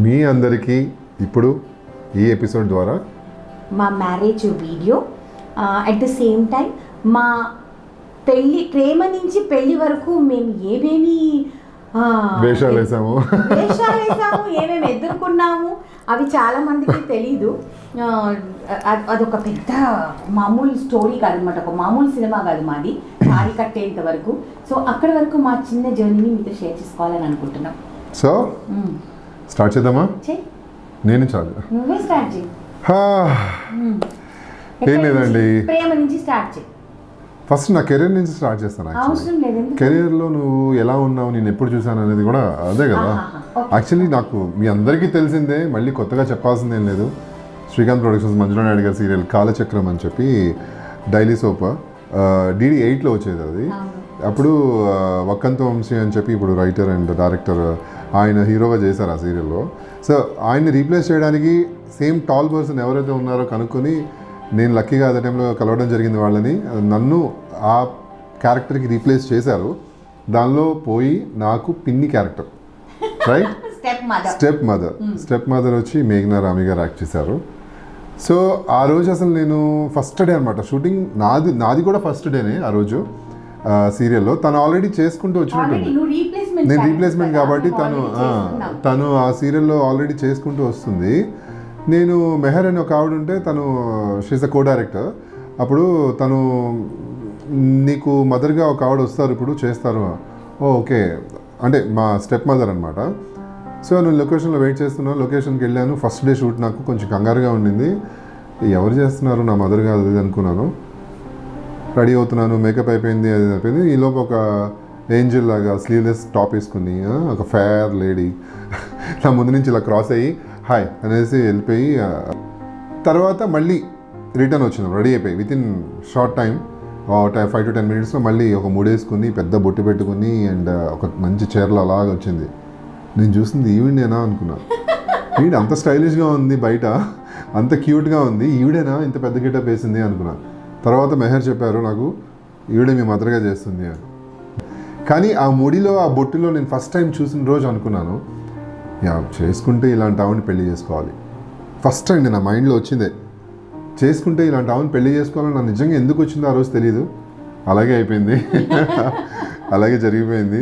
మీ అందరికీ ఇప్పుడు ఈ ఎపిసోడ్ ద్వారా మా marriage video at the same time మా పెళ్ళి ప్రేమ నుంచి పెళ్ళి వరకు మేము ఏమేమి వేషాలు వేసాము ఏమేమి ఎదుర్కొన్నాము అవి చాలా మందికి తెలీదు. అదొక పెద్ద మామూలు స్టోరీ కాదనమాట, ఒక మామూలు సినిమా కాదు మాది, తాళి కట్టేంత వరకు. సో అక్కడి వరకు మా చిన్న జర్నీని మీతో షేర్ చేసుకోవాలని అనుకుంటున్నాం. సో స్టార్ట్ చేద్దామా? నేను చాలు, నువ్వే స్టార్ట్ చేయి. ఏం లేదండి, ప్రేమ నుంచి స్టార్ట్ చేయి. ఫస్ట్ నా కెరీర్ నుంచి స్టార్ట్ చేస్తాను. అవసరం లేదు, కెరీర్లో నువ్వు ఎలా ఉన్నావు, నేను ఎప్పుడు చూసాను అనేది కూడా అదే కదా. యాక్చువల్లీ నాకు మీ అందరికీ తెలిసిందే, మళ్ళీ కొత్తగా చెప్పాల్సిందేం లేదు. శ్రీకాంత్ ప్రొడక్షన్స్ మంజులా నాయుడు గారి సీరియల్ కాలచక్రం అని చెప్పి డైలీ సోప్ DD8లో వచ్చేది అది. అప్పుడు వక్కంత వంశీ అని చెప్పి ఇప్పుడు రైటర్ అండ్ డైరెక్టర్ ఆయన హీరోగా చేశారు ఆ సీరియల్లో. సో ఆయన్ని రీప్లేస్ చేయడానికి సేమ్ టాల్ పర్సన్ ఎవరైతే ఉన్నారో కనుక్కొని నేను లక్కీగా అదే టైంలో కలవడం జరిగింది వాళ్ళని. నన్ను ఆ క్యారెక్టర్కి రీప్లేస్ చేశారు. దానిలో పోయి నాకు పిన్ని క్యారెక్టర్, రైట్, స్టెప్ మదర్ వచ్చి మేఘనా రామి గారు యాక్ట్ చేశారు. సో ఆ రోజు అసలు నేను ఫస్ట్ డే అనమాట షూటింగ్, నాది కూడా ఫస్ట్ డేనే ఆ రోజు సీరియల్లో. తను ఆల్రెడీ చేసుకుంటూ వచ్చినట్టుంది, నేను రీప్లేస్మెంట్ కాబట్టి తను ఆ సీరియల్లో ఆల్రెడీ చేసుకుంటూ వస్తుంది. నేను మెహర్ అని ఒక ఆవిడ ఉంటే, తను షీస్ అ కో డైరెక్టర్. అప్పుడు తను నీకు మదర్గా ఒక ఆవిడ వస్తారు ఇప్పుడు చేస్తారు, ఓకే అంటే మా స్టెప్ మదర్ అనమాట. సో నేను లొకేషన్లో వెయిట్ చేస్తున్నాను, లొకేషన్కి వెళ్ళాను. ఫస్ట్ డే షూట్, నాకు కొంచెం కంగారుగా ఉండింది, ఎవరు చేస్తున్నారు, నా మదర్ కాదు అది అనుకున్నాను. రెడీ అవుతున్నాను, మేకప్ అయిపోయింది, అది అయిపోయింది. ఈలోపు ఒక ఏంజల్ లాగా స్లీవ్లెస్ టాప్ వేసుకుని ఒక ఫేర్ లేడీ నా ముందు నుంచి ఇలా క్రాస్ అయ్యి హాయ్ అనేసి వెళ్ళిపోయి, తర్వాత మళ్ళీ రిటర్న్ వచ్చినాం రెడీ అయిపోయి. With in short time 5 to 10 minutesలో మళ్ళీ ఒక ముడేసుకుని పెద్ద బొట్టు పెట్టుకుని అండ్ ఒక మంచి చీరలో అలాగ వచ్చింది. నేను చూసింది ఈవిడేనా అనుకున్నాను. ఈవిడ అంత స్టైలిష్గా ఉంది, బయట అంత క్యూట్గా ఉంది, ఈవిడేనా ఇంత పెద్ద గెటప్ వేసింది అనుకున్నాను. తర్వాత మెహర్ చెప్పారు నాకు, ఈవిడే మీ మదర్గా చేస్తుంది అని. కానీ ఆ ముడిలో ఆ బొట్టులో నేను ఫస్ట్ టైం చూసిన రోజు అనుకున్నాను, చేసుకుంటే ఇలాంటి ఆవిడని పెళ్లి చేసుకోవాలి. ఫస్ట్ అండి నా మైండ్లో వచ్చిందే, చేసుకుంటే ఇలాంటి ఆవిడని పెళ్లి చేసుకోవాలని. నాకు నిజంగా ఎందుకు వచ్చిందో ఆ రోజు తెలియదు, అలాగే అయిపోయింది. అలాగే జరిగిపోయింది.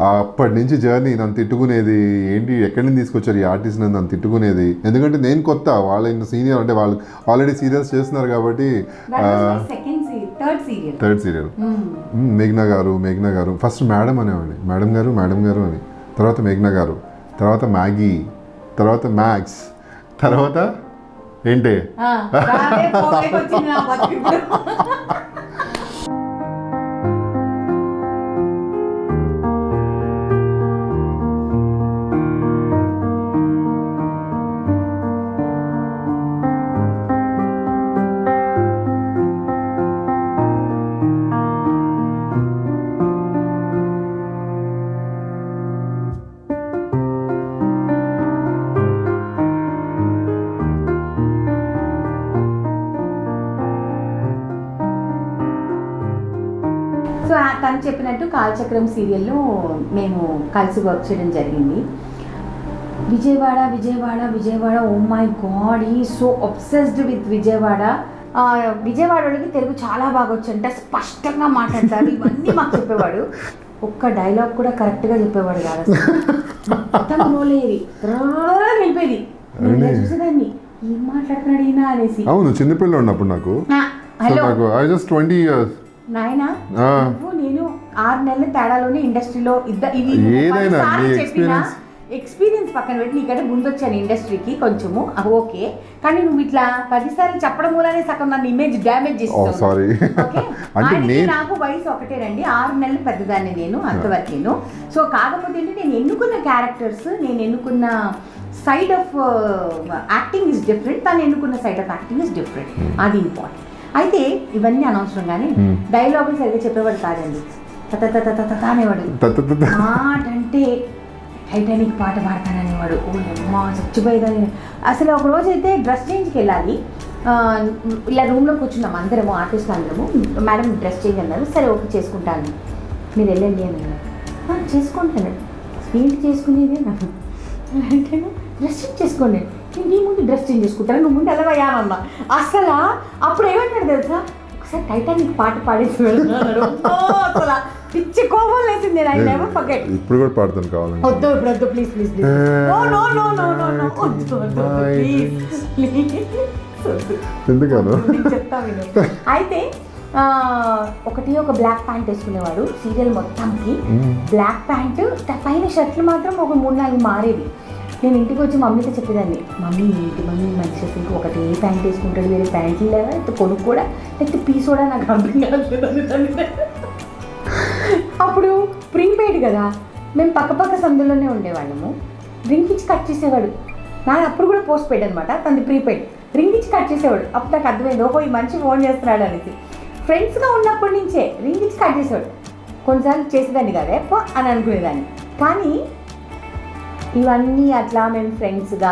అప్పటి నుంచి జర్నీ నన్ను తిట్టుకునేది, ఏంటి ఎక్కడి నుంచి తీసుకొచ్చారు ఈ ఆర్టిస్ట్ నన్ను తిట్టుకునేది. ఎందుకంటే నేను కొత్త, వాళ్ళ సీనియర్, అంటే వాళ్ళు ఆల్రెడీ సీరియల్స్ చేస్తున్నారు కాబట్టి. థర్డ్ సీరియల్ మేఘనా గారు ఫస్ట్ మేడం అనేవాడి, మేడం గారు అని, తర్వాత మేఘనా గారు, తర్వాత మ్యాగీ, తర్వాత మ్యాక్స్, తర్వాత ఏంటి సో తను చెప్పినట్టు కాలచక్రం సీరియల్లో మేము కలిసి వర్క్ చేయడం జరిగింది. విజయవాడ ఓ మై గాడ్, ఈ సో అబ్సెస్డ్ విత్ విజయవాడ. విజయవాడకి తెలుగు చాలా బాగా వచ్చంట, స్పష్టంగా మాట్లాడతారు, ఇవన్నీ మాకు చెప్పేవాడు. ఒక్క డైలాగ్ కూడా కరెక్ట్గా చెప్పేవాడు కాదు, మొత్తం రోలేది వెళ్ళిపోయేది. చూసేదాన్ని ఏం మాట్లాడుతున్నాడు ఈయన అనేసి. అవును, చిన్నపిల్ల ఉన్నప్పుడు నాకు జస్ట్ 20 years నాయనా, నేను 6 నెలల తేడాలోనే ఇండస్ట్రీలో ఎక్స్పీరియన్స్ పక్కన పెట్టి నీకంటే ముందు వచ్చాను ఇండస్ట్రీకి కొంచెము, ఓకే. కానీ నువ్వు ఇట్లా 10 సార్లు చెప్పడం మూలనే సగం నన్ను ఇమేజ్ డ్యామేజ్ చేస్తావు. నాకు వయసు ఒకటేనండి, 6 నెలలు పెద్దదాన్ని నేను, అంతవరకేను. సో కాకపోతే నేను ఎన్నుకున్న క్యారెక్టర్స్, నేను ఎన్నుకున్న side of acting is different, తను ఎన్నుకున్న side of acting is different, అది ఇంపార్టెంట్. అయితే ఇవన్నీ అనవసరం, కానీ డైలాగులు సరిగ్గా చెప్పేవాడు కాదండి, అనేవాడు. మాట అంటే టైటానిక్ పాట పాడతాననేవాడు. ఓ అమ్మా చచ్చిపోయేదని. అసలు ఒక రోజు అయితే డ్రెస్ చేంజ్కి వెళ్ళాలి, ఇలా రూమ్లో కూర్చున్నాం అందరము, ఆర్టిస్టులు అందరము. మేడం డ్రెస్ చేంజ్ అన్నారు, సరే ఓకే చేసుకుంటాను, మీరు వెళ్ళండి అని అన్నారు. చేసుకుంటాను, ఏంటి చేసుకునేది నాకు అంటే డ్రెస్ చేంజ్ చేసుకోండి, నేను నీ ముందు డ్రెస్ చేంజ్ చేసుకుంటాను, నువ్వు ముందు ఎలా అయ్యానమ్మా. అసలు అప్పుడు ఏమంటాడు తెలుసా, ఒకసారి టైటానిక్ పాట పాడేసి వెళ్తున్నాడు. అసలు పిచ్చి కోపం లేసింది. I never forget. ఇప్పుడు కూడా పాడతాను కావాలంటే. వద్దు ఇప్పుడు వద్దు, please please please. No no no no no no వద్దు వద్దు ప్లీజ్ ప్లీజ్ వద్దు. ఎందుకను చెప్తా విను. అయితే ఒకటి ఒక బ్లాక్ ప్యాంట్ వేసుకునేవాడు సీరియల్ మొత్తంకి. బ్లాక్ ప్యాంట్ పైన షర్ట్లు మాత్రం ఒక 3-4 మారేవి. నేను ఇంటికి వచ్చి మమ్మీతో చెప్పేదాన్ని, మమ్మీ ఏంటి మమ్మీ మంచి ఇంక ఒకటి ఏ ప్యాంట్ వేసుకుంటాడు, వేరే ప్యాంట్లు లేదా, లేకపోతే కొనుక్కు కూడా, లేకపోతే పీస్ కూడా నాకు అర్థం కావట్లేదు. అప్పుడు ప్రీపెయిడ్ కదా, మేము పక్క సందులోనే ఉండేవాళ్ళము. రింగ్ ఇచ్చి కట్ చేసేవాడు. నాది అప్పుడు కూడా పోస్ట్ పెయిడ్ అనమాట, తనది ప్రీపెయిడ్. రింగ్ ఇచ్చి కట్ చేసేవాడు. అప్పుడు నాకు అర్థమైంది, ఓహో ఈ మంచి ఫోన్ చేస్తున్నాడు అనేసి. ఫ్రెండ్స్గా ఉన్నప్పటి నుంచే రింగ్ ఇచ్చి కట్ చేసేవాడు. కొన్నిసార్లు చేసేదాన్ని కదే అని అనుకునేదాన్ని. కానీ ఇవన్నీ అట్లా మేము ఫ్రెండ్స్గా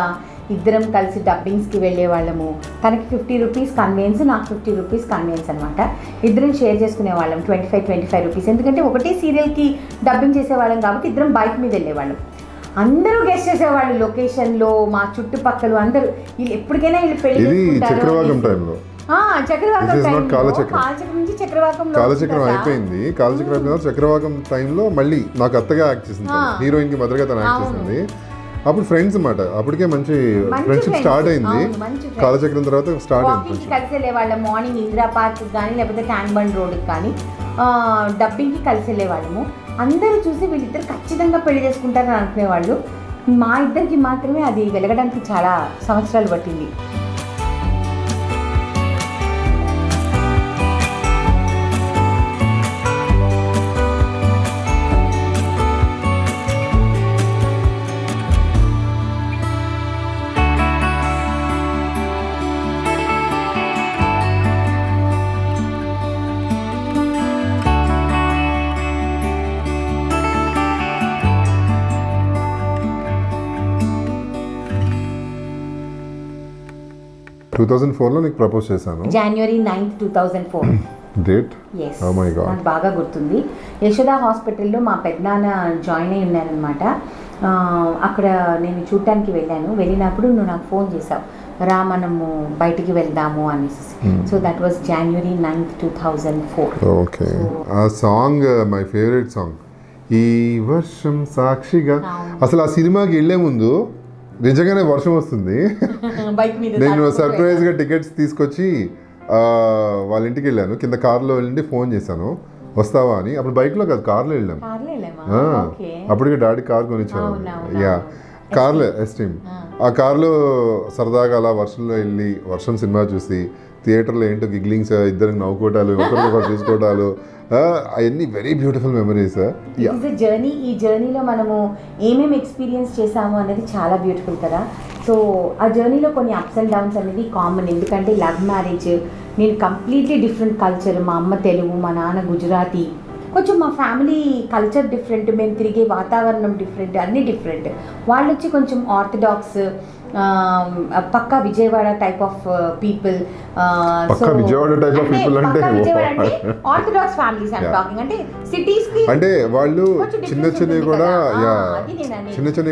ఇద్దరం కలిసి డబ్బింగ్స్కి వెళ్ళేవాళ్ళము. తనకి 50 రూపీస్ కన్వీనియన్స్, నాకు 50 రూపీస్ కన్వీనియన్స్ అనమాట. ఇద్దరం షేర్ చేసుకునేవాళ్ళం 25 రూపీస్. ఎందుకంటే ఒకటే సీరియల్కి డబ్బింగ్ చేసేవాళ్ళం కాబట్టి ఇద్దరం బైక్ మీద వెళ్ళేవాళ్ళం. అందరూ గెస్ట్ చేసేవాళ్ళు లొకేషన్లో, మా చుట్టుపక్కల అందరూ. వీళ్ళు ఎప్పటికైనా వీళ్ళు పెళ్లి చక్రవాకం టైంలో, కాలచక్రం అయిపోయింది. చక్రవాకం టైంలో మళ్ళీ నాకు అత్తగా యాక్ట్ చేసింది, హీరోయిన్ కి మదర్గా తను యాక్ట్ చేసింది. అప్పుడు ఫ్రెండ్స్ అన్నమాట, అప్పటికే మంచి ఫ్రెండ్షిప్ స్టార్ట్ అయింది. కాలచక్రం తర్వాత స్టార్ట్ అయింది. కలిసి వెళ్ళేవాళ్ళం మార్నింగ్ ఇందిరా పార్క్ కానీ లేకపోతే ట్యాంక్ బండ్ రోడ్కి కానీ డబ్బింగ్కి కలిసి వెళ్ళేవాళ్ళము. అందరూ చూసి వీళ్ళిద్దరు ఖచ్చితంగా పెళ్లి చేసుకుంటారని అనుకునేవాళ్ళు. మా ఇద్దరికి మాత్రమే అది వెలగడానికి చాలా సంవత్సరాలు పట్టింది. లో నీకు ప్రపోజ్ చేశాను, January 9th, 2004. డేట్ నాకు బాగా గుర్తుంది. యశోద హాస్పిటల్లో మా పెద్దనాన్న జాయిన్ అయి ఉన్నారనమాట. అక్కడ నేను చూడటానికి వెళ్ళినప్పుడు నువ్వు నాకు ఫోన్ చేసావు, రా మనము బయటికి వెళ్దాము అనేసి. So that was January 9th, 2004. Okay. ఆ సాంగ్ మై ఫేవరెట్ సాంగ్, ఈ వర్షం సాక్షిగా. అసలు ఆ సినిమాకి వెళ్ళే ముందు నిజంగానే వర్షం వస్తుంది. నేను సర్ప్రైజ్ గా టికెట్స్ తీసుకొచ్చి వాళ్ళ ఇంటికి వెళ్ళాను. కింద కార్లో వెళ్ళి ఫోన్ చేశాను వస్తావా అని. అప్పుడు బైక్లో కాదు, కార్లో వెళ్ళాము. అప్పటికే డాడీ కార్ కొనిచ్చాను. యా, కార్లో ఎస్టీమ్. ఆ కార్లో సరదాగా అలా వర్షంలో వెళ్ళి వర్షం సినిమా చూసి థియేటర్లో ఏంటో గిగ్లింగ్స్, ఇద్దరు నవ్వుకోవటాలు, ఒకరికొకరు చూసుకోవటాలు, అవన్నీ వెరీ బ్యూటిఫుల్ మెమరీస్. జర్నీ, ఈ జర్నీలో మనము ఏమేమి ఎక్స్పీరియన్స్ చేసాము అనేది చాలా బ్యూటిఫుల్ కదా. సో ఆ జర్నీలో కొన్ని అప్స్ అండ్ డౌన్స్ అనేది కామన్. ఎందుకంటే లవ్ మ్యారేజ్, నేను కంప్లీట్లీ డిఫరెంట్ కల్చర్. మా అమ్మ తెలుగు, మా నాన్న గుజరాతీ. కొంచెం మా ఫ్యామిలీ కల్చర్ డిఫరెంట్, మేము తిరిగే వాతావరణం డిఫరెంట్, అన్నీ డిఫరెంట్. వాళ్ళు వచ్చి కొంచెం ఆర్థడాక్స్, పక్కా Vijayawada type of people. Orthodox families I'm talking. అంటే సిటీస్ కి అంటే వాళ్ళు చిన్న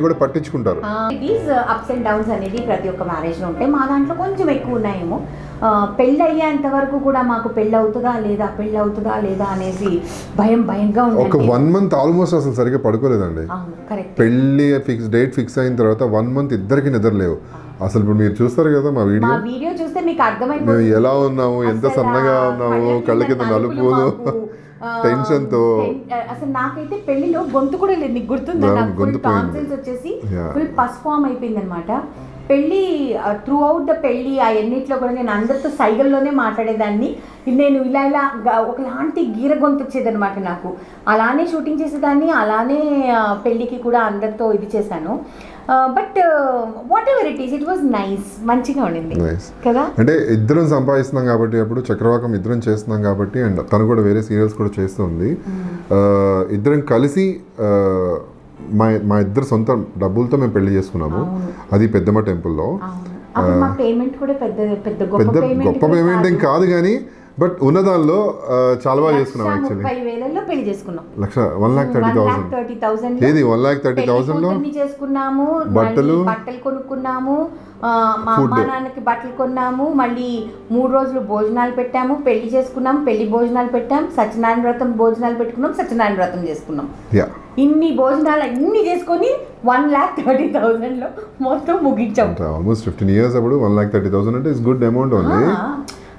కూడా పట్టించుకుంటారు. సిటీస్ అప్స్ అండ్ డౌన్స్ అనేది ప్రతి ఒక్క మ్యారేజ్ లో ఉంటాయి. మా దాంట్లో కొంచెం ఎక్కువ ఉన్నాయేమో. పెళ్ళి అయ్యేంత వరకు కూడా మాకు పెళ్ళి అవుతుందా లేదా అనేసి భయంగా ఉంది. ఒక 1 month ఆల్మోస్ట్ అసలు సరిగ్గా పడుకోలేదండి. పెళ్ళి డేట్ ఫిక్స్ అయిన తర్వాత 1 month ఇద్దరికి నిద్రలేవు. అసలు ఇప్పుడు మీరు చూస్తారు కదా మా వీడియో చూస్తే మీకు అర్థమైపోతుంది మేము ఎలా ఉన్నాము, ఎంత సన్నగా ఉన్నాము, కళ్ళ కింద నలుపులు, టెన్షన్ తో. అసలు నాకైతే పెళ్లిలో గొంతు కూడా లేదు. నీకు గుర్తుందా? నాకు టాన్సిల్స్ వచ్చేసి ఫుల్ పస్ ఫామ్ అయిపోయింది అనమాట. పెళ్ళి త్రూ అవుట్ ద పెళ్ళి ఆ ఎన్నిట్లో కూడా నేను అందరితో సైగల్లోనే మాట్లాడేదాన్ని. నేను ఇలా ఒకలాంటి గీర గొంతు వచ్చేది అనమాట నాకు. అలానే షూటింగ్ చేసేదాన్ని, అలానే పెళ్ళికి కూడా అందరితో ఇది చేశాను. But what ever it is, it was nice, మంచిగా ఉండింది కదా. అంటే ఇద్దరం సంపాదిస్తున్నాం కాబట్టి, అప్పుడు చక్రవాకం ఇద్దరం చేస్తున్నాం కాబట్టి, అండ్ తను కూడా వేరే సీరియల్స్ కూడా చేస్తుంది. ఇద్దరం కలిసి మా ఇద్దరు సొంత డబ్బులతో మేము పెళ్లి చేసుకున్నాము. అది పెద్దమ్మ టెంపుల్లో. పేమెంట్ కూడా పెద్ద గొప్ప పేమెంట్ ఏం కాదు, కానీ బట్ ఉన్నదాల్లో చాలా బాగా చేసుకున్నాం యాక్చువల్లీ. 30,000లో పెళ్లి చేసుకున్నాం. 1,30,000 ఏది 1,30,000లో చేసుకున్నాము. బట్టలు కొనుక్కున్నాము. మా అమ్మా నాన్నకి బట్టలు కొన్నాము. మళ్ళీ 3 రోజులు భోజనాలు పెట్టాము. పెళ్లి చేసుకున్నాం, పెళ్లి భోజనాలు పెట్టాం, సత్యనారాయణ వ్రతం భోజనాలు పెట్టుకున్నాం, సత్యనారాయణ వ్రతం చేసుకున్నాం. ఇన్ని భోజనాలు అన్ని చేసుకొని 1,30,000లో మొత్తం ముగించాం. ఆల్మోస్ట్ 15 years అప్పుడు 1,30,000 అంటే ఇట్స్ గుడ్ అమౌంట్ ఓన్లీ.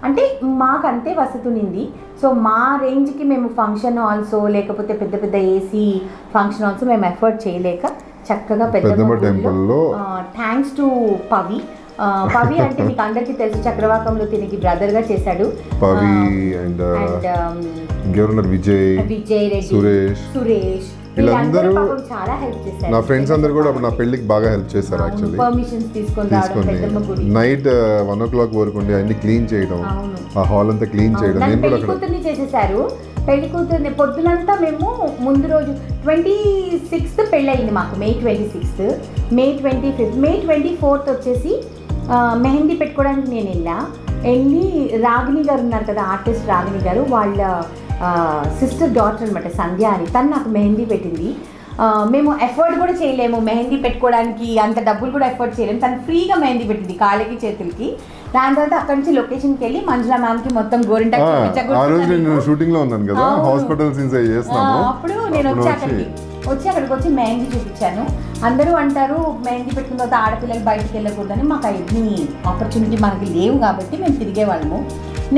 అంటే మాకంతే వసతి ఉంది. సో మా రేంజ్కి మేము ఫంక్షన్ హాల్సో లేకపోతే పెద్ద పెద్ద ఏసీ ఫంక్షన్ హాల్స్ మేము ఎఫర్ట్ చేయలేక చక్కగా పెద్దమ్మ టెంపుల్లో థ్యాంక్స్ టు పవి. పవి అంటే మీకు అందరికీ తెలుసు, చక్రవాకంలో తిరిగి బ్రదర్గా చేశాడు. పవి అండ్ విజయ్ రెడ్డి, సురేష్ వీళ్ళందరూ చాలా హెల్ప్ చేశారు. నా ఫ్రెండ్స్ అందరూ కూడా అప్పుడు నా పెళ్లికి బాగా హెల్ప్ చేశారు యాక్చువల్లీ. పర్మిషన్స్ తీసుకొని నైట్ 1 o'clock వరకు ఉండి అన్ని క్లీన్ చేయడం, ఆ హాల్ అంతా క్లీన్ చేయడం. నేను కూడా అక్కడ చేసేసారు. పెళ్లి కూతుర్ని పొద్దునంతా మేము ముందు రోజు 26th పెళ్ళి అయింది మాకు, May 26th, May 25th, May 24th వచ్చేసి మెహందీ పెట్టుకోవడానికి నేను వెళ్ళి రాగిణి గారు ఉన్నారు కదా, ఆర్టిస్ట్ రాగిణి గారు, వాళ్ళ సిస్టర్ డాటర్ అనమాట సంధ్య అని, తను నాకు మెహందీ పెట్టింది. మేము ఎఫర్ట్ కూడా చేయలేము మెహందీ పెట్టుకోవడానికి, అంత డబ్బులు కూడా ఎఫర్ట్ చేయలేము. తను ఫ్రీగా మెహందీ పెట్టింది కాళ్ళకి చేతులకి. దాని తర్వాత అక్కడి నుంచి లొకేషన్కి వెళ్ళి మంజులా మ్యామ్కి మొత్తం గోరింటా షూటింగ్ లో ఉన్నాను కదా, హాస్పిటల్ సీన్స్ చేస్తున్నాము. అప్పుడు నేను అక్కడికి వచ్చి మెహందీ చూపించాను. అందరూ అంటారు మెహందీ పెట్టుకున్న తర్వాత ఆడపిల్లలు బయటకు వెళ్ళకూడదని. మాకు అవన్నీ ఆపర్చునిటీ మనకి లేవు కాబట్టి మేము తిరిగేవాళ్ళము.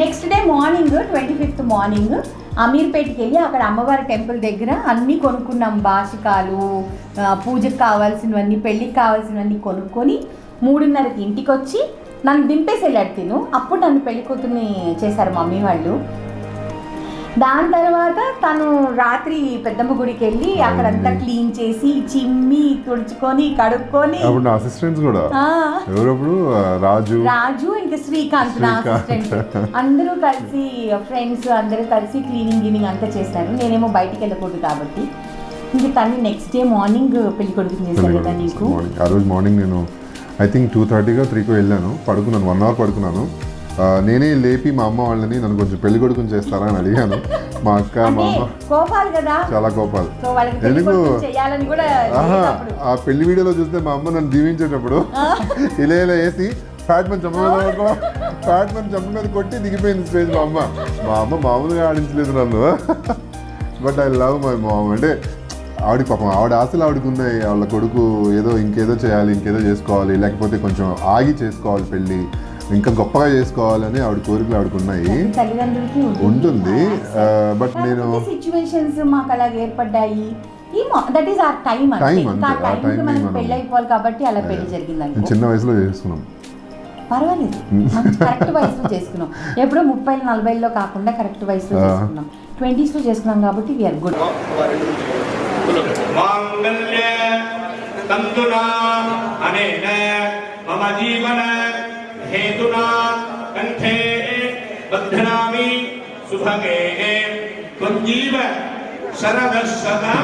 Next day morning 25th morning అమీర్పేటకి వెళ్ళి అక్కడ అమ్మవారి టెంపుల్ దగ్గర అన్నీ కొనుక్కున్నాం. బాషికాలు, పూజకు కావాల్సినవన్నీ, పెళ్ళికి కావాల్సినవన్నీ కొనుక్కొని 3:30కి ఇంటికి వచ్చి నన్ను దింపేసి వెళ్ళాడు తిను. అప్పుడు నన్ను పెళ్లి కూతుర్ని చేశారు మమ్మీ వాళ్ళు. దాని తర్వాత తను రాత్రి పెద్దమ్మ గుడికి వెళ్ళి అక్కడంతా క్లీన్ చేసి చిమ్మి తుడుచుకొని కడుక్కొని, అసిస్టెంట్స్ కూడా రాజు ఇంకా శ్రీకాంత్ నా అసిస్టెంట్, అందరూ కలిసి ఫ్రెండ్స్ అందరూ కలిసి క్లీనింగ్ అంతా చేశారు. నేనేమో బయటికి వెళ్ళకూడదు కాబట్టి ఇంకా తను నెక్స్ట్ డే మార్నింగ్ పెళ్లి కొడుకుని చేశారు కదా నీకు. ఆ రోజు మార్నింగ్ నేను ఐ థింక్ 2:30 3 వెళ్ళాను, పడుకున్నాను, 1 hour పడుకున్నాను. నేనే లేపి మా అమ్మ వాళ్ళని నన్ను కొంచెం పెళ్లి కొడుకుని చేస్తారా అని అడిగాను. మా అక్క మా అమ్మ కోపాలు కదా, చాలా కోపాలు. ఎందుకు ఆ పెళ్లి వీడియోలో చూస్తే మా అమ్మ నన్ను దీవించేటప్పుడు ఇలా వేసి ఫ్యాట్ మన చంప మీద కొట్టి దిగిపోయింది స్టేజ్. మా అమ్మ మామూలుగా ఆడించలేదు నన్ను. But I love my mom. అంటే ఆవిడ పాపం ఆవిడ ఆశలు ఆవిడకు ఉన్నాయి. వాళ్ళ కొడుకు ఏదో ఇంకేదో చేయాలి, ఇంకేదో చేసుకోవాలి, లేకపోతే కొంచెం ఆగి చేసుకోవాలి పెళ్ళి, ఇంకా గొప్పగా చేసుకోవాలని ఆవిడ కోరికలు ఆవిడకున్నాయి, ఉంటుంది. బట్ నేను సిచ్యువేషన్స్ మాకు అలా ఏర్పడ్డాయి. దట్ ఈస్ ఆర్ టైం పెళ్లి అయిపోవాలి కాబట్టి అలా పెళ్లి జరిగింది. చిన్న వయసులో చేసుకున్నాం, పర్వాలేదు, కరెక్ట్ వయసులో చేసుకున్నాం. ఎప్పుడో 30-40లో కాకుండా కరెక్ట్ వయసులో చేసుకున్నాం. 20s లో చేసుకున్నాం కాబట్టి వీఆర్ గుడ్. మమ జీవన హేతునా కంఠే బధ్నామి సుభగే త్వజ్జీవ శరదశతం.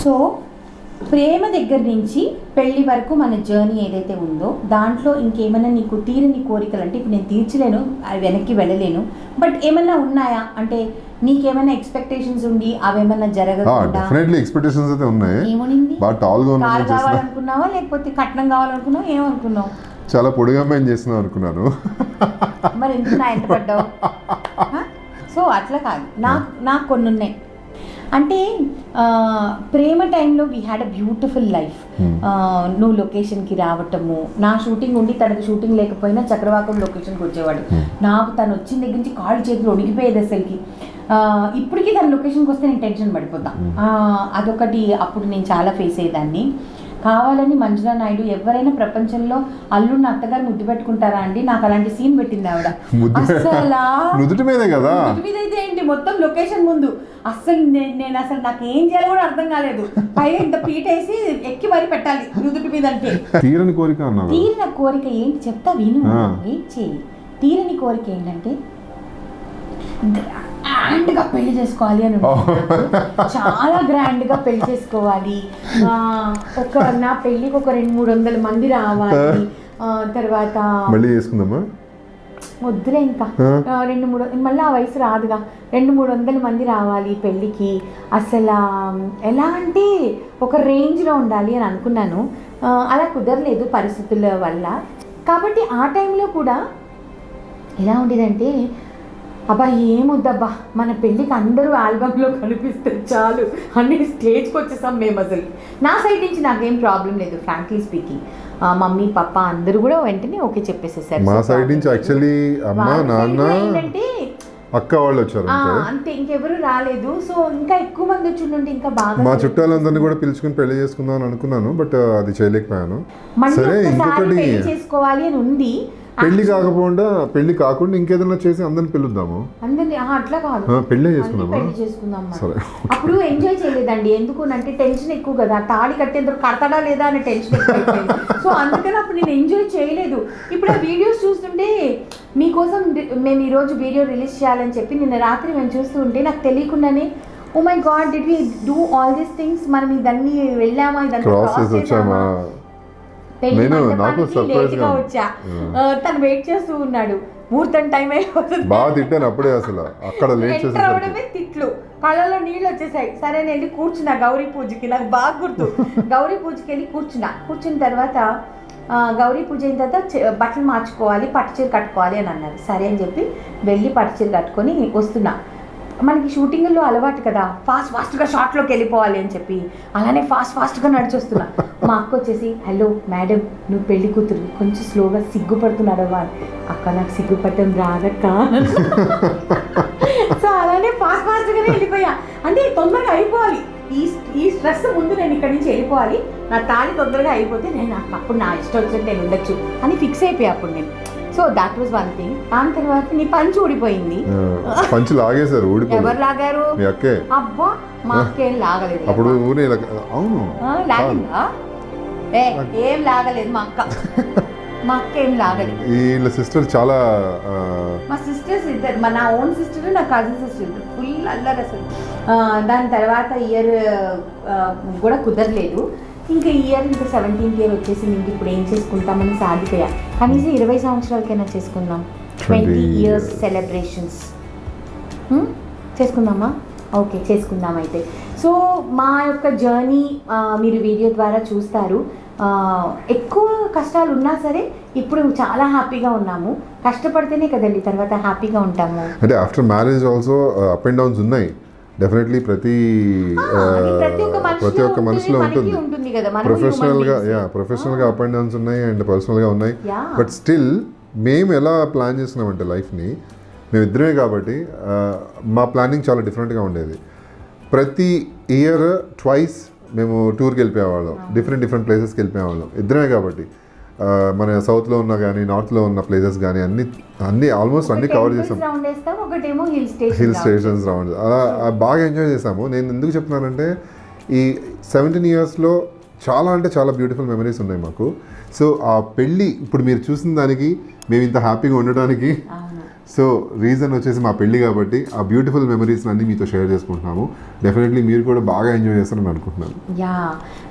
సో ప్రేమ దగ్గర నుంచి పెళ్లి వరకు మన జర్నీ ఏదైతే ఉందో దాంట్లో ఇంకేమైనా నీకు తీరని కోరికలు, అంటే ఇప్పుడు నేను తీర్చలేను, అవి వెనక్కి వెళ్ళలేను, బట్ ఏమైనా ఉన్నాయా? అంటే నీకేమైనా ఎక్స్పెక్టేషన్స్ ఉండి అవేమన్నా జరగకుండా? డెఫినెట్లీ ఎక్స్పెక్టేషన్స్ అయితే ఉన్నాయి. ఏమనింది? కార్ కావాలనుకున్నావా లేకపోతే కట్నం కావాలనుకున్నావా? ఏమనుకున్నావు? చాలా పొడిగా మేము చేస్తున్నాం అనుకున్నాను. మరి ఎందుకు నా ఎంత పడ్డావు? సో అట్లా కాదు, నాకు కొన్ని ఉన్నాయి. అంటే ప్రేమ టైంలో we had a beautiful life. నువ్వు లొకేషన్కి రావటము, నా షూటింగ్ ఉండి తనకు షూటింగ్ లేకపోయినా చక్రవాకం లొకేషన్కి వచ్చేవాడు. నాకు తను వచ్చిన దగ్గర నుంచి కాళ్ళు చేతులు వణికిపోయేది అసలుకి. ఇప్పటికీ తన లొకేషన్కి వస్తే నేను టెన్షన్ పడిపోతాను. అదొకటి అప్పుడు నేను చాలా ఫేస్ అయ్యేదాన్ని. కావాలని మంజులా నాయుడు ఎవరైనా ప్రపంచంలో అల్లుడిని అత్తగారు ముద్దు పెట్టుకుంటారా అండి? నాకు అలాంటి సీన్ పెట్టింది ఆవిడ. అసలు నుదుటి మీదే కదా, నుదుటి మీద అయితే ఏంటి మొత్తం లొకేషన్ ముందు. అసలు నేను అసలు నాకు ఏం చేయాలో కూడా అర్థం కాలేదు. పైగా ఇంత పీటేసి ఎక్కి మరి పెట్టాలి నుదుటి మీద అంటే. తీరని కోరిక అన్నారు. తీరిన కోరిక ఏంటి చెప్తా విను, వెయిట్ చేయి. తీరని కోరిక ఏంటంటే గ్రాండ్ గా పెళ్లి చేసుకోవాలి అని చాలా గ్రాండ్ గా పెళ్లి చేసుకోవాలి. నా పెళ్లికి ఒక 200-300 మంది రావాలి. తర్వాత మళ్ళీ చేసుకుందామా? వద్దులే ఇంకా 2-3 మళ్ళీ ఆ వయసు రాదుగా. 200-300 మంది రావాలి పెళ్ళికి. అసలు ఎలా అంటే ఒక రేంజ్లో ఉండాలి అని అనుకున్నాను. అలా కుదరలేదు పరిస్థితుల వల్ల. కాబట్టి ఆ టైంలో కూడా ఎలా ఉండేదంటే అబ్బా ఏమొద్దబ్బా మన పెళ్ళికి అందరూ ఆల్బమ్లో కనిపిస్తే చాలు అన్ని స్టేజ్కి వచ్చేసాం మేము. అసలు నా సైడ్ నుంచి నాకేం ప్రాబ్లం లేదు, ఫ్రాంక్లీ స్పీకింగ్. మమ్మీ పాప అందరూ కూడా వెంటనే ఓకే చెప్పేసేసారు. మా సైడ్ నుంచి యాక్చువల్లీ అమ్మ నాన్న ఏంటంటే అక్క వాళ్ళు వచ్చారు అంతే, ఇంకెవరు రాలేదు. సో ఇంకా ఎక్కువ మంది వచ్చి ఉంటే ఇంకా బాగా. మా చుట్టాలందరినీ కూడా పిలుచుకుని పెళ్లి చేసుకుందాం అని అనుకున్నాను, బట్ అది చేయలేకపోయాను. సరే ఇంకొకటి చేసుకోవాలి అని ఉంది. పెళ్లి కాకుండా ఇంకేదైనా చేసి అందరిని పిలుద్దాము. అందరినీ అట్లా కాదు, పెళ్లి చేసుకుందాం. సరే అప్పుడు ఎంజాయ్ చేయలేదండి. ఎందుకు అంటే టెన్షన్ ఎక్కువ కదా, తాళి కట్టేందుకు కడతాడా లేదా అనే టెన్షన్ ఎక్కువ. సో అందుకని అప్పుడు నేను ఎంజాయ్ చేయలేదు. ఇప్పుడు ఆ వీడియోస్ చూస్తుంటే మీకోసం మేము ఈరోజు వీడియో రిలీజ్ చేయాలని చెప్పి నిన్న రాత్రి మేము చూస్తూ ఉంటే నాకు తెలియకుండానే oh my god did we do all these things, మనం ఇదన్నీ వెళ్ళామా, ఇదంతా క్రాస్ చేసామా. వచ్చా తను వెయిట్ చేస్తూ ఉన్నాడు. ముహూర్తం టైం అయిపోతుంది. బాగా తిట్టాను అప్పుడే, అసలు అక్కడ రావడమే తిట్లు, కళ్ళలో నీళ్ళు వచ్చేసాయి. సరే నేను వెళ్ళి కూర్చున్నా గౌరీ పూజకి. నాకు బాగా గుర్తు, గౌరీ పూజకి వెళ్ళి కూర్చున్న తర్వాత గౌరీ పూజ అయిన తర్వాత బట్టలు మార్చుకోవాలి, పట్టుచీర కట్టుకోవాలి అని అన్నారు. సరే అని చెప్పి వెళ్ళి పట్టుచీర కట్టుకొని వస్తున్నా. మనకి షూటింగ్లో అలవాటు కదా ఫాస్ట్గా షార్ట్లోకి వెళ్ళిపోవాలి అని చెప్పి అలానే ఫాస్ట్గా నడిచొస్తున్నా. మా అక్క వచ్చేసి హలో మేడం నువ్వు పెళ్లి కూతురు కొంచెం స్లోగా సిగ్గుపడుతున్నాడవా. అక్క నాకు సిగ్గుపడటం రాదక్క. సో అలానే ఫాస్ట్గానే వెళ్ళిపోయా. అంటే తొందరగా అయిపోవాలి, ఈ స్ట్రెస్ ముందు నేను ఇక్కడి నుంచి వెళ్ళిపోవాలి, నా తాళి తొందరగా అయిపోతే నేను అప్పుడు నా ఇష్టం వచ్చినట్టు నేను ఉండొచ్చు అని ఫిక్స్ అయిపోయా అప్పుడు నేను. So that was one thing. దాని తర్వాత నీ పంచి ఊడిపోయింది. పంచి లాగేశారు. ఎవరు లాగారు? అబ్బా మా అక్కేం లాగలేదు. అప్పుడు అవును లాగిందా? ఏం లాగలేదు మా అక్క. మా అక్క ఏం లాగలేదు. వీళ్ళ సిస్టర్ చాలా, మా సిస్టర్స్ ఇద్దరు, నా ఓన్ సిస్టర్ నా కజిన్ సిస్టర్ ఫుల్ అల్లరి అసలు. దాని తర్వాత ఇయర్ కూడా కుదరలేదు. ఇంకా ఇయర్ ఇంకా 17th ఇయర్ వచ్చేసింది. ఇంక ఇప్పుడు ఏం చేసుకుంటామని సాగిపోయా. కనీసం 20 సంవత్సరాలకైనా చేసుకుందాం. 20 years సెలబ్రేషన్స్ చేసుకుందామా? ఓకే చేసుకుందాం అయితే. సో మా యొక్క జర్నీ మీరు వీడియో ద్వారా చూస్తారు. ఎక్కువ కష్టాలు ఉన్నా సరే ఇప్పుడు చాలా హ్యాపీగా ఉన్నాము. కష్టపడితేనే కదండి తర్వాత హ్యాపీగా ఉంటాము. అంటే after marriage also up and downs ఉన్నాయి డెఫినెట్లీ. ప్రతి ఒక్క మనసులో ఉంటుంది. ప్రొఫెషనల్గా అప్ అండ్ డౌన్స్ ఉన్నాయి అండ్ పర్సనల్గా ఉన్నాయి. బట్ స్టిల్ మేము ఎలా ప్లాన్ చేస్తున్నామంటే లైఫ్ని మేమిద్దరమే కాబట్టి మా ప్లానింగ్ చాలా డిఫరెంట్గా ఉండేది. ప్రతి ఇయర్ ట్వైస్ మేము టూర్కి వెళ్ళిపోయేవాళ్ళం, డిఫరెంట్ ప్లేసెస్కి వెళ్ళిపోయేవాళ్ళం ఇద్దరమే కాబట్టి. మన సౌత్లో ఉన్న కానీ నార్త్లో ఉన్న ప్లేసెస్ కానీ అన్ని ఆల్మోస్ట్ అన్ని కవర్ చేసాం. హిల్ స్టేషన్స్ రౌండ్ అలా బాగా ఎంజాయ్ చేసాము. నేను ఎందుకు చెప్తున్నానంటే ఈ 17 yearsలో చాలా బ్యూటిఫుల్ మెమరీస్ ఉన్నాయి మాకు. సో ఆ పెళ్ళి ఇప్పుడు మీరు చూసిన దానికి మేము ఇంత హ్యాపీగా ఉండడానికి సో రీజన్ వచ్చేసి మా పెళ్ళి కాబట్టి ఆ బ్యూటిఫుల్ మెమరీస్ అన్ని మీతో షేర్ చేసుకుంటున్నాము. డెఫినెట్లీ మీరు కూడా బాగా ఎంజాయ్ చేస్తారని అనుకుంటున్నాను.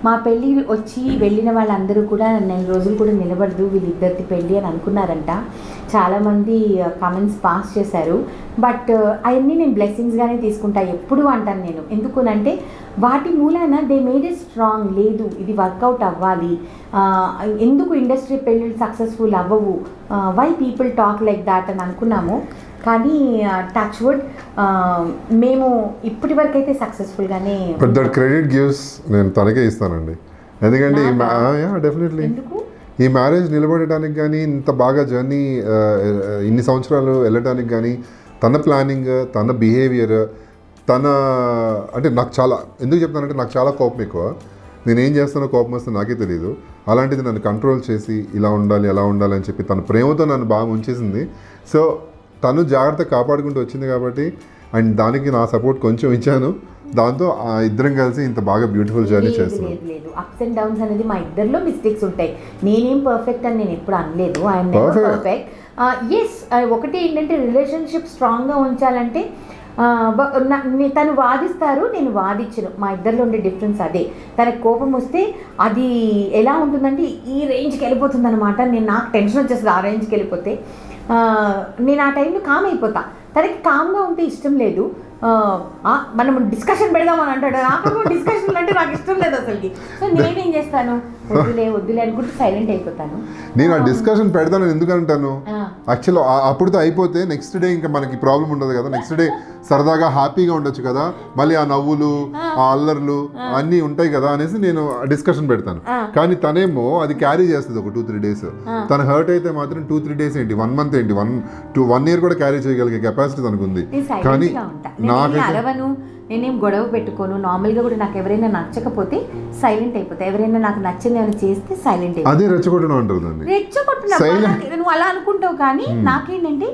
మా పెళ్ళి వచ్చి వెళ్ళిన వాళ్ళందరూ కూడా 4 రోజులు కూడా నిలబడదు వీళ్ళిద్దరిది పెళ్ళి అని అనుకున్నారంట. చాలామంది కామెంట్స్ పాస్ చేశారు. బట్ అవన్నీ నేను బ్లెస్సింగ్స్గానే తీసుకుంటా ఎప్పుడు అంటాను నేను. ఎందుకునంటే వాటి మూలాన దే మేడ్ ఇట్ స్ట్రాంగ్. లేదు ఇది వర్కౌట్ అవ్వాలి, ఎందుకు ఇండస్ట్రీ పెళ్ళిళ్ళు సక్సెస్ఫుల్ అవ్వవు, why people talk like that అని అనుకున్నాము. కానీ టచ్ వుడ్ మేము ఇప్పటి వరకు అయితే సక్సెస్ఫుల్గానే. బట్ దట్ క్రెడిట్ గివ్స్ నేను తనకే ఇస్తానండి. ఎందుకంటే డెఫినెట్లీ ఈ మ్యారేజ్ నిలబడటానికి కానీ ఇంత బాగా జర్నీ ఇన్ని సంవత్సరాలు వెళ్ళటానికి కానీ తన ప్లానింగ్, తన బిహేవియర్, తన అంటే నాకు చాలా ఎందుకు చెప్తానంటే నాకు చాలా కోపం ఎక్కువ. నేనేం చేస్తానో కోపం వస్తే నాకే తెలియదు. అలాంటిది నన్ను కంట్రోల్ చేసి ఇలా ఉండాలి అలా ఉండాలి అని చెప్పి తన ప్రేమతో నన్ను బాగా ఉంచేసింది. సో తను జాగ్రత్త కాపాడుకుంటూ వచ్చింది కాబట్టి, అండ్ దానికి నా సపోర్ట్ కొంచెం ఇచ్చాను. దాంతో ఆ ఇద్దరం కలిసి ఇంత బాగా బ్యూటిఫుల్ జర్నీ చేస్తున్నాం. లేదు అప్స్ అండ్ డౌన్స్ అనేది మా ఇద్దరిలో మిస్టేక్స్ ఉంటాయి. నేనేం పర్ఫెక్ట్ అని నేను ఎప్పుడు అనలేదు. I'm never perfect. ఎస్, ఒకటి ఏంటంటే రిలేషన్షిప్ స్ట్రాంగ్గా ఉంచాలంటే తను వాదిస్తారు, నేను వాదించను. మా ఇద్దరిలో ఉండే డిఫరెన్స్ అదే. తనకు కోపం వస్తే అది ఎలా ఉంటుందంటే ఈ రేంజ్కి వెళ్ళిపోతుంది అనమాట. నాకు టెన్షన్ వచ్చేస్తుంది ఆ రేంజ్కి వెళ్ళిపోతే. నేను ఆ టైంలో కామ్ అయిపోతా. తనకి కామ్గా ఉంటే ఇష్టం లేదు. మనం డిస్కషన్ పెడదామని అంటాడు. నాకు డిస్కషన్ అంటే నాకు ఇష్టం లేదు అసలుకి. సో నేనేం చేస్తాను, వద్దులే అనుకుంటే సైలెంట్ అయిపోతాను. నేను ఆ డిస్కషన్ పెడతాను ఎందుకంటాను, యాక్చువల్ అప్పుడుతో అయిపోతే నెక్స్ట్ డే ఇంకా మనకి ప్రాబ్లం ఉండదు కదా. నెక్స్ట్ డే సరదాగా హ్యాపీగా ఉండొచ్చు కదా. మళ్ళీ ఆ నవ్వులు ఆ అల్లర్లు అన్నీ ఉంటాయి కదా అనేసి నేను డిస్కషన్ పెడతాను. కానీ తనేమో అది క్యారీ చేస్తుంది ఒక 2-3 days. తను హర్ట్ అయితే మాత్రం 2-3 days ఏంటి, 1 month ఏంటి, 1 year కూడా క్యారీ చేయగలిగే కెపాసిటీ తనకుంది. కానీ అరవను, నేనేం గొడవ పెట్టుకోను. నార్మల్గా కూడా నాకు ఎవరైనా నచ్చకపోతే సైలెంట్ అయిపోతా. ఎవరైనా నాకు నచ్చింది ఏమైనా చేస్తే సైలెంట్ అయిపోతా. అదే రెచ్చగొట్టడం అంటారు. నువ్వు అలా అనుకుంటావు కానీ నాకేంటంటే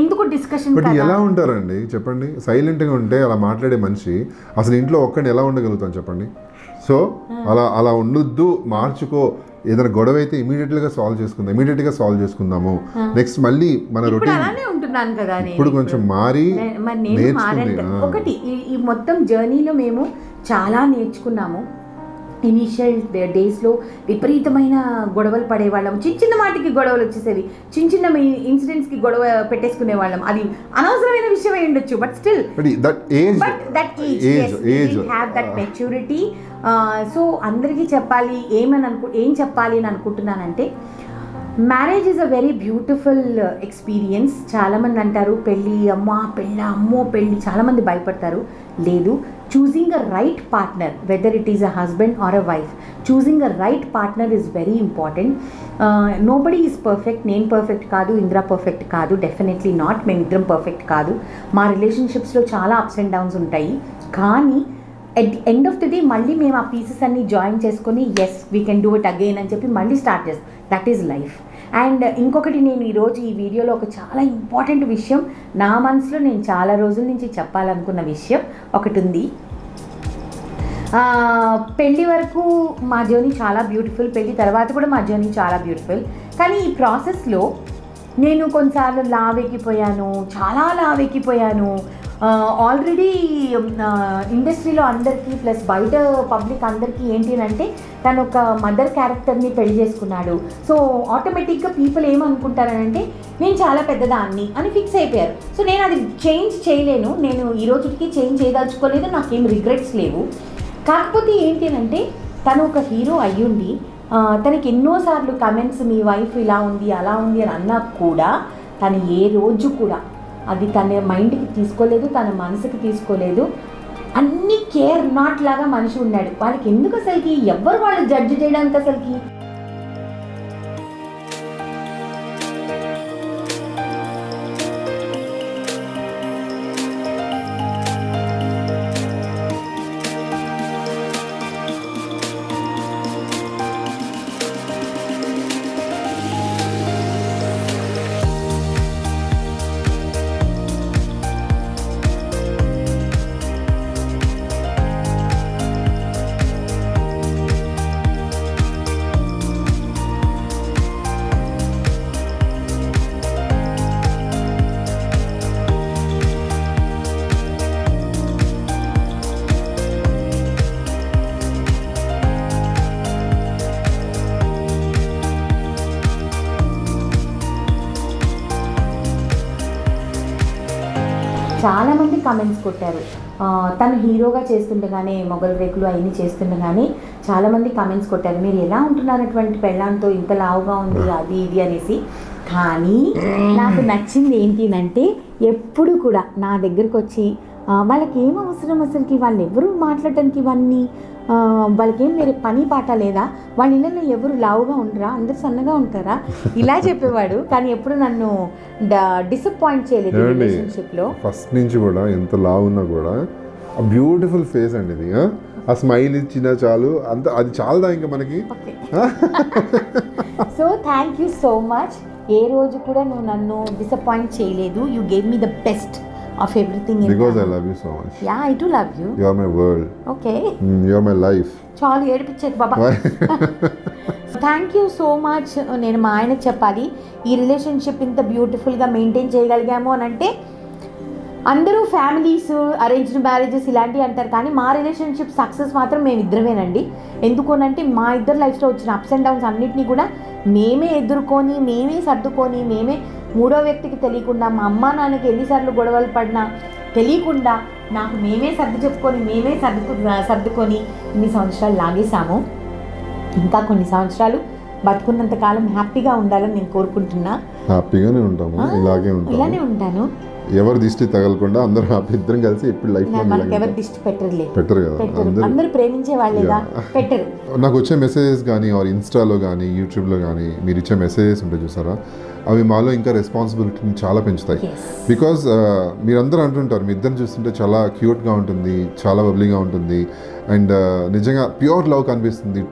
ఎందుకు డిస్కషన్. బట్ ఎలా ఉంటారండి చెప్పండి? సైలెంట్గా ఉంటే అలా మాట్లాడే మనిషి అసలు ఇంట్లో ఒక్కడిని ఎలా ఉండగలుగుతాను చెప్పండి? సో అలా ఉండొద్దు, మార్చుకో. ఏదైనా గొడవ అయితే ఇమీడియట్గా సాల్వ్ చేసుకుందాము. నెక్స్ట్ మళ్ళీ మన రొటీన్ అలానే ఉంటున్నాను కదా. ఇప్పుడు కొంచెం మారి ఒకటి ఈ మొత్తం జర్నీలో మేము చాలా నేర్చుకున్నాము. ఇనీషియల్ డేస్లో విపరీతమైన గొడవలు పడేవాళ్ళం. చిన్న మాటికి గొడవలు వచ్చేసేవి. చిన్న ఇన్సిడెంట్స్కి గొడవ పెట్టేసుకునే వాళ్ళం. అది అనవసరమైన విషయం అయి ఉండొచ్చు. But still that age have that maturity. So అందరికీ చెప్పాలి ఏం చెప్పాలి అని అనుకుంటున్నానంటే, marriage is a very beautiful experience. చాలామంది అంటారు పెళ్ళి అమ్మో పెళ్ళి, చాలామంది భయపడతారు. లేదు, choosing a right partner, whether it is a husband or a wife, choosing a right partner is very important. Nobody is perfect. నేను పర్ఫెక్ట్ కాదు, ఇంద్ర పర్ఫెక్ట్ కాదు, డెఫినెట్లీ నాట్. మేమిద్దరం పర్ఫెక్ట్ కాదు. మా రిలేషన్షిప్స్లో చాలా అప్స్ అండ్ డౌన్స్ ఉంటాయి. కానీ at the end of the day మళ్ళీ మేము ఆ పీసెస్ అన్ని జాయిన్ చేసుకొని yes we can do it again అని చెప్పి మళ్ళీ స్టార్ట్ చేస్తాం. That is life. అండ్ ఇంకొకటి, నేను ఈరోజు ఈ వీడియోలో ఒక చాలా ఇంపార్టెంట్ విషయం, నా మనసులో నేను చాలా రోజుల నుంచి చెప్పాలనుకున్న విషయం ఒకటి ఉంది. పెళ్ళి వరకు మా జర్నీ చాలా బ్యూటిఫుల్, పెళ్ళి తర్వాత కూడా మా జర్నీ చాలా బ్యూటిఫుల్. కానీ ఈ ప్రాసెస్లో నేను కొన్నిసార్లు చాలా లావెక్కిపోయాను. ఆల్రెడీ ఇండస్ట్రీలో అందరికీ ప్లస్ బయట పబ్లిక్ అందరికీ ఏంటి అంటే తను ఒక మదర్ క్యారెక్టర్ని పెళ్లి చేసుకున్నాడు. సో ఆటోమేటిక్గా పీపుల్ ఏమనుకుంటారనంటే నేను చాలా పెద్దదాన్ని అని ఫిక్స్ అయిపోయారు. సో నేను అది చేంజ్ చేయలేను. నేను ఈ రోజుకి చేంజ్ చేయదలుచుకోలేదు. నాకేం రిగ్రెట్స్ లేవు. కాకపోతే ఏంటి అంటే తను ఒక హీరో అయ్యుండి తనకి ఎన్నోసార్లు కమెంట్స్ మీ వైఫ్ ఇలా ఉంది అలా ఉంది అని అన్నా కూడా తను ఏ రోజు కూడా అది తన మైండ్కి తీసుకోలేదు, తన మనసుకి తీసుకోలేదు. అన్ని కేర్ నాట్ లాగా మనిషి ఉన్నాడు. వాళ్ళకి ఎందుకు అసలుకి ఎవరు వాళ్ళు జడ్జి చేయడానికి అసలుకి? చాలామంది కామెంట్స్ కొట్టారు. తను హీరోగా చేస్తుండగానే మొగల్ రేకులు అవన్నీ చేస్తుండగానే చాలామంది కామెంట్స్ కొట్టారు, మీరు ఎలా ఉంటున్నటువంటి పెళ్ళాంతో ఇంత లావుగా ఉంది అది ఇది అనేసి. కానీ నాకు నచ్చింది ఏంటి అంటే ఎప్పుడు కూడా నా దగ్గరకు వచ్చి వాళ్ళకి ఏం అవసరం అసలుకి, వాళ్ళు ఎవరు మాట్లాడటానికి ఇవన్నీ, వాళ్ళకేం వేరే పని పాట లేదా, వాళ్ళ ఇళ్ళలో ఎవరు లావుగా ఉండరా, అందరు సన్నగా ఉంటారా, ఇలా చెప్పేవాడు. కానీ ఎప్పుడు నన్ను డిసప్పాయింట్ చేయలేదు రిలేషన్షిప్లో. ఫస్ట్ నుంచి కూడా ఎంత లావు ఉన్నా కూడా బ్యూటిఫుల్ ఫేస్ అండి ఇది. ఆ స్మైల్ ఇచ్చినా చాలు, అంత అది చాలదా ఇంకా మనకి. So thank you so much. ఏ రోజు కూడా నువ్వు నన్ను డిసప్పాయింట్ చేయలేదు. You gave me the best of everything. Because I love you so much. Yeah, I do love you. You are my world. Okay, you are my life. చాలు ఏడిపించేది బాబా. Thank you so much. నేను మా ఆయనకు చెప్పాలి, ఈ relationship ఇంత బ్యూటిఫుల్గా మెయింటైన్ చేయగలిగాము అని అంటే, అందరూ ఫ్యామిలీస్ అరేంజ్డ్ మ్యారేజెస్ ఇలాంటివి అంటారు, కానీ మా రిలేషన్షిప్ సక్సెస్ మాత్రం మేము ఇద్దరమేనండి. ఎందుకోనంటే మా ఇద్దరు లైఫ్లో వచ్చిన అప్స్ అండ్ డౌన్స్ అన్నిటినీ కూడా మేమే ఎదుర్కొని, మేమే సర్దుకొని, మేమే మూడో వ్యక్తికి తెలియకుండా, మా అమ్మ నాన్నకి ఎన్నిసార్లు గొడవలు పడినా తెలియకుండా నాకు మేమే సర్ది చెప్పుకొని, మేమే సర్దుకొని ఇన్ని సంవత్సరాలు లాగేశాము. ఇంకా కొన్ని సంవత్సరాలు బతుకున్నంత కాలం హ్యాపీగా ఉండాలని నేను కోరుకుంటున్నా. హ్యాపీగానే ఉంటాము, ఇలానే ఉంటాను. ఎవరు దిష్టి తగలకుండా అందరూ హ్యాపీ, ఇద్దరం కలిసి ఇప్పుడు లైఫ్ లో మనకి ఎవరు దిష్టి పెట్టరు కదా. అందరూ ప్రేమించే వాళ్ళేగా పెట్టరు. నాకు వచ్చే మెసేజెస్ కానీ ఆర్ ఇన్స్టాలో కానీ యూట్యూబ్లో కానీ మీరు ఇచ్చే మెసేజెస్ ఉంటాయి చూసారా, అవి మాలో ఇంకా రెస్పాన్సిబిలిటీని చాలా పెంచుతాయి. బికాజ్ మీరందరూ అంటుంటారు మీ ఇద్దరు చూస్తుంటే చాలా క్యూట్గా ఉంటుంది, చాలా బబ్లీగా ఉంటుంది, అండ్ నిజంగా ప్యూర్ లవ్ కనిపిస్తుంది.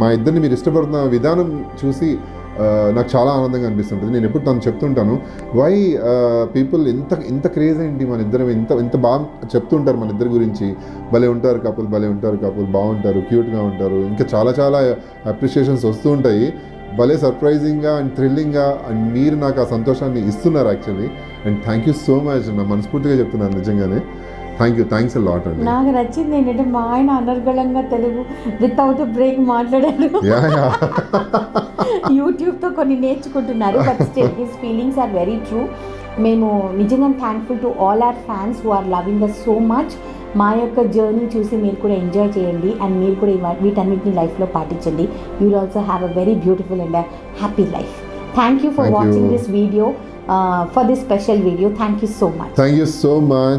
మా ఇద్దరిని మీరు ఇష్టపడుతున్న విధానం చూసి నాకు చాలా ఆనందంగా అనిపిస్తుంటుంది. నేను ఎప్పుడు తను చెప్తుంటాను, వై పీపుల్ ఇంత క్రేజ్ ఏంటి మన ఇద్దరం, ఇంత బాగా చెప్తుంటారు మన ఇద్దరి గురించి, భలే ఉంటారు కపుల్, బాగుంటారు, క్యూట్గా ఉంటారు, ఇంకా చాలా చాలా అప్రిషియేషన్స్ వస్తూ ఉంటాయి. భలే సర్ప్రైజింగ్గా అండ్ థ్రిల్లింగ్గా, అండ్ మీరు నాకు ఆ సంతోషాన్ని ఇస్తున్నారు actually. And thank you so much, నా మనస్ఫూర్తిగా చెప్తున్నాను నిజంగానే. థ్యాంక్స్ అ లాట్ అండి. నాకు నచ్చింది ఏంటంటే మా ఆయన అనర్గళంగా తెలుగు వితౌట్ బ్రేక్ మాట్లాడారు. యూట్యూబ్తో కొన్ని నేర్చుకుంటున్నారు, but still his feelings are very true. మేము నిజంగా thankful to all our fans who are loving us so much. మా యొక్క జర్నీ చూసి మీరు కూడా ఎంజాయ్ చేయండి, అండ్ మీరు కూడా వీటన్నిటిని లైఫ్లో పాటించండి. You will also have a very beautiful and happy life. Thank you for watching this video, for this special video. Thank you so much. Thank you so much.